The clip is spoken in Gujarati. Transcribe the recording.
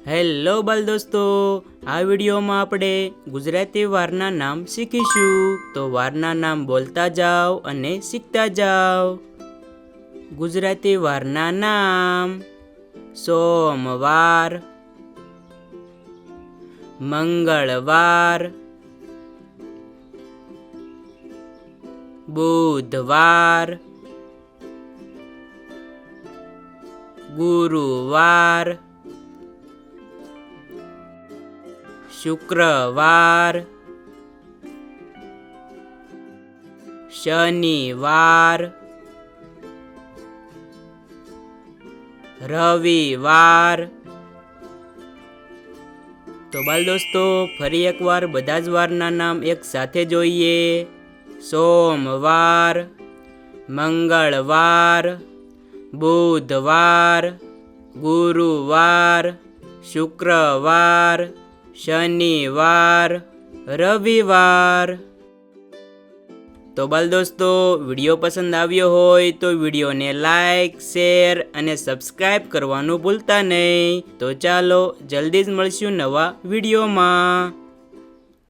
હેલો બાલ દોસ્તો, આ વિડીયોમાં આપણે ગુજરાતી વારના નામ શીખીશું. તો વારના નામ બોલતા જાઓ અને શીખતા જાઓ. ગુજરાતી વારના નામ: સોમવાર, મંગળવાર, બુધવાર, ગુરુવાર, શુક્રવાર, શનિવાર, રવિવાર. તો બાલ દોસ્તો, ફરી એકવાર બધા જ વારના નામ એક સાથે જોઈએ. સોમવાર, મંગળવાર, બુધવાર, ગુરુવાર, શુક્રવાર, શનિવાર, રવિવાર. તો બાલ દોસ્તો, વિડીયો પસંદ આવ્યો હોય તો વિડીયોને લાઈક, શેર અને સબસ્ક્રાઈબ કરવાનું ભૂલતા નહીં. તો ચાલો જલ્દી જ મળશું નવા વિડીયોમાં.